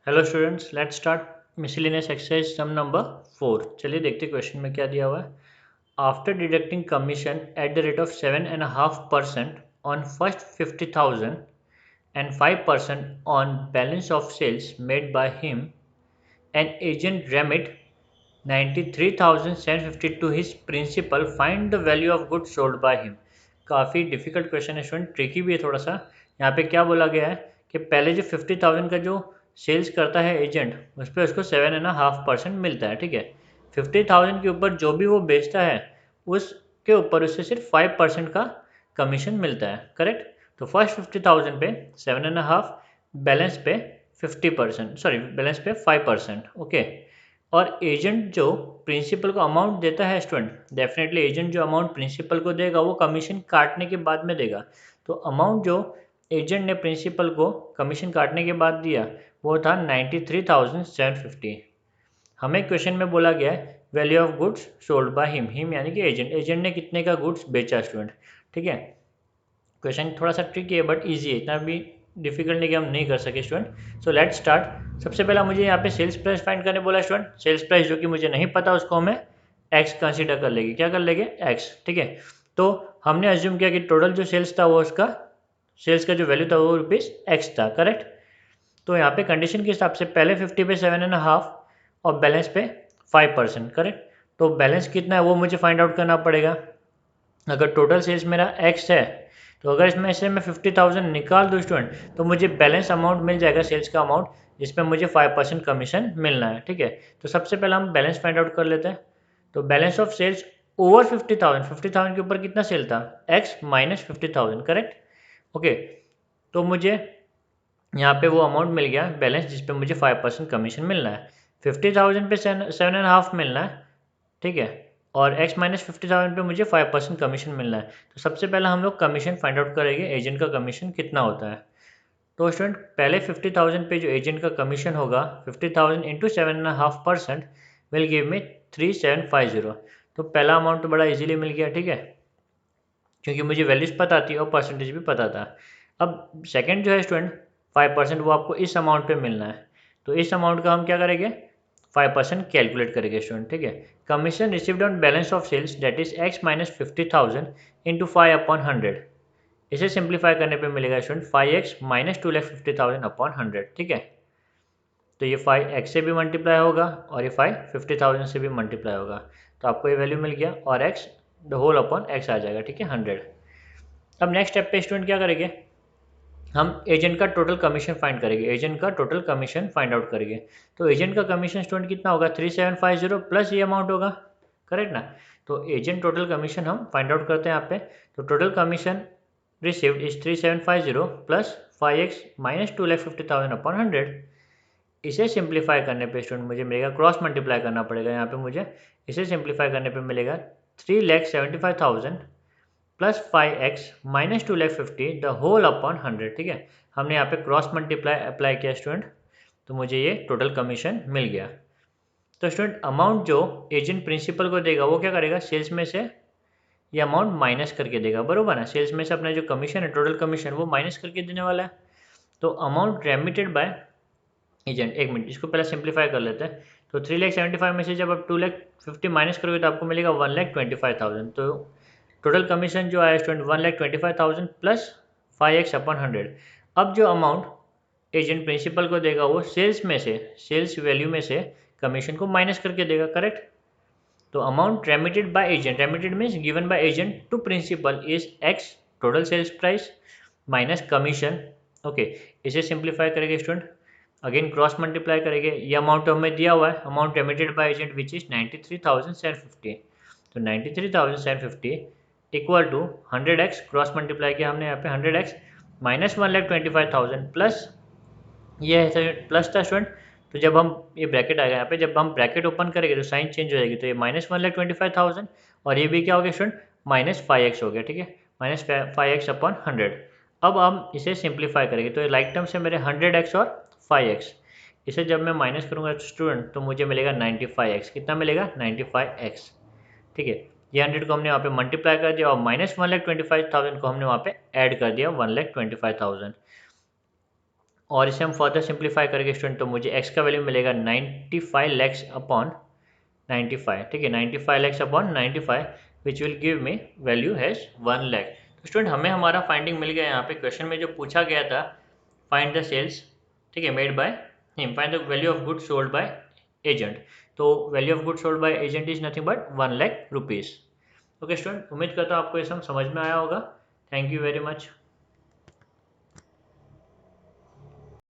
Hello students, let's start miscellaneous exercise sum number 4। चलिए देखते हैं क्वेश्चन में क्या दिया हुआ है। After deducting commission at the rate of 7.5% on first 50,000 and 5% on balance of sales made by him, an agent remit 93,750 to his principal. Find the value of goods sold by him। काफ़ी difficult question है student, tricky भी है थोड़ा सा। यहाँ पे क्या बोला गया है कि पहले जो 50,000 का जो सेल्स करता है एजेंट, उस पर उसको 7.5% मिलता है। ठीक है, 50,000 के ऊपर जो भी वो बेचता है उसके ऊपर उससे सिर्फ 5% का कमीशन मिलता है। करेक्ट। तो फर्स्ट 50,000 पे 7.5, बैलेंस पे 50%, सॉरी बैलेंस पे 5%। ओके। और एजेंट जो प्रिंसिपल को अमाउंट देता है स्टूडेंट, डेफिनेटली एजेंट जो अमाउंट प्रिंसिपल को देगा वो कमीशन काटने के बाद में देगा। तो अमाउंट जो एजेंट ने प्रिंसिपल को कमीशन काटने के बाद दिया वो था 93,750। हमें क्वेश्चन में बोला गया है value of goods sold by him. Him यानी कि एजेंट, एजेंट ने कितने का गुड्स बेचा स्टूडेंट। ठीक है, क्वेश्चन थोड़ा सा ट्रिकी है बट ईजी है, इतना भी डिफिकल्ट नहीं कि हम नहीं कर सके स्टूडेंट। So let's start. सबसे पहला मुझे यहाँ पे सेल्स प्राइस फाइंड करने बोला स्टूडेंट। सेल्स प्राइस जो कि मुझे नहीं पता उसको हमें एक्स कंसीडर कर लेंगे। क्या कर लेंगे? एक्स। ठीक है, तो हमने अज्यूम किया कि टोटल जो सेल्स था वो उसका सेल्स का जो वैल्यू था वो रुपीज़ एक्स था। करेक्ट। तो यहाँ पे कंडीशन के हिसाब से पहले 50 पे 7.5 और बैलेंस पे 5%। करेक्ट। तो बैलेंस कितना है वो मुझे फाइंड आउट करना पड़ेगा। अगर टोटल सेल्स मेरा एक्स है तो अगर इसमें से मैं 50,000 निकाल दूँ स्टूडेंट तो मुझे बैलेंस अमाउंट मिल जाएगा, सेल्स का अमाउंट, जिसमें मुझे 5% कमीशन मिलना है। ठीक है, तो सबसे पहले हम बैलेंस फाइंड आउट कर लेते हैं। तो बैलेंस ऑफ सेल्स ओवर 50,000, 50,000 के ऊपर कितना सेल था? X minus 50,000। करेक्ट। ओके, तो मुझे यहाँ पे वो अमाउंट मिल गया बैलेंस जिस पे मुझे 5% कमीशन मिलना है। 50,000 पे 7.5 मिलना है। ठीक है, और x माइनस 50,000 पे मुझे 5% कमीशन मिलना है। तो सबसे पहले हम लोग कमीशन फाइंड आउट करेंगे, एजेंट का कमीशन कितना होता है। तो स्टूडेंट पहले 50,000 पे जो एजेंट का कमीशन होगा 50,000 इंटू 7.5% विल गिव मी 3750। तो पहला अमाउंट तो बड़ा इजीली मिल गया। ठीक है, क्योंकि मुझे वैल्यूज पता थी और परसेंटेज भी पता था। अब सेकंड जो है स्टूडेंट 5%, वो आपको इस अमाउंट पे मिलना है। तो इस अमाउंट का हम क्या करेंगे? 5% कैलकुलेट करेंगे स्टूडेंट। ठीक है, commission received on balance of sales that is X minus 50,000 into 5/100। इसे सिंप्लीफाई करने पे मिलेगा स्टूडेंट 5x माइनस 2,50,000/100। ठीक है, तो ये 5x से भी मल्टीप्लाई होगा और ये 50,000 से भी मल्टीप्लाई होगा। तो आपको ये वैल्यू मिल गया और x the whole upon x आ जाएगा। ठीक है, 100। अब नेक्स्ट स्टेप पे स्टूडेंट क्या करेंगे? हम एजेंट का टोटल कमीशन फाइंड करेंगे। एजेंट का टोटल कमीशन फाइंड आउट करेंगे। तो एजेंट का कमीशन स्टूडेंट कितना होगा? 3750 प्लस ये अमाउंट होगा। करेक्ट ना? तो एजेंट टोटल कमीशन हम फाइंड आउट करते हैं यहाँ पे। तो total commission received is 3750 plus 5x minus 2,50,000/100। इसे सिंप्लीफाई करने पे स्टूडेंट मुझे मिलेगा, क्रॉस मल्टीप्लाई करना पड़ेगा यहाँ पे मुझे। इसे सिंप्लीफाई करने पे मिलेगा 3,75,000 plus 5x minus 2,50,000 the whole upon 100। ठीक है, हमने यहाँ पे क्रॉस मल्टीप्लाई अप्लाई किया स्टूडेंट, तो मुझे ये टोटल कमीशन मिल गया। तो स्टूडेंट अमाउंट जो एजेंट प्रिंसिपल को देगा वो क्या करेगा? सेल्स में से ये अमाउंट माइनस करके देगा। बरोबर है, सेल्स में से अपना जो कमीशन है टोटल कमीशन वो माइनस करके देने वाला है। तो अमाउंट रेमिटेड बाय एजेंट, एक मिनट इसको पहले सिंप्लीफाई कर लेते हैं। तो 3,75,000 में से जब आप 2,50,000 माइनस करोगे तो आपको मिलेगा 1,25,000। तो टोटल कमीशन जो आया स्टूडेंट 1,25,000 प्लस 5x/100। अब जो अमाउंट एजेंट प्रिंसिपल को देगा वो सेल्स में से, सेल्स वैल्यू में से कमीशन को माइनस करके देगा। करेक्ट। तो amount remitted by agent, remitted means given by agent to principal is X total sales price minus commission. Okay, इसे सिंप्लीफाई करेंगे स्टूडेंट, अगेन क्रॉस मल्टीप्लाई करेंगे। ये अमाउंट हमें दिया हुआ है, amount remitted by agent which is 93,750। तो 93,750 equal to 100x, cross multiply किया हमने यहाँ पे 100x माइनस 1,25,000 प्लस ये है प्लस था स्टूडेंट। तो जब हम ये ब्रैकेट आएगा यहाँ पे, जब हम ब्रैकेट ओपन करेंगे तो साइन चेंज हो जाएगी। तो ये माइनस 1,25,000 और ये भी क्या हो गया स्टूडेंट? माइनस 5x हो गया। ठीक है, माइनस 5x/100। अब हम इसे सिंप्लीफाई करेंगे तो लाइक टर्म से मेरे 100x और 5x, इसे जब मैं माइनस करूँगा स्टूडेंट तो मुझे मिलेगा 95x। कितना मिलेगा? 95x। ठीक है, ये 100 को हमने वहाँ पे मल्टीप्लाई कर दिया और माइनस 1,25,000 को हमने वहाँ पे ऐड कर दिया 1,25,000। और इसे हम फर्दर सिंप्लीफाई करेंगे स्टूडेंट, तो मुझे एक्स का वैल्यू मिलेगा 95 लैक्स अपॉन 95, ठीक है, 95 lakhs upon 95 which will give me value has 1 lakh. तो स्टूडेंट हमें हमारा फाइंडिंग मिल गया। यहाँ पे क्वेश्चन में जो पूछा गया था फाइंड द सेल्स, ठीक है, made by him, find the value of good sold by agent. तो value of good sold by agent is nothing but 1 lakh rupees. Okay student, उम्मीद करता हूँ आपको ये सब समझ में आया होगा। Thank you very much.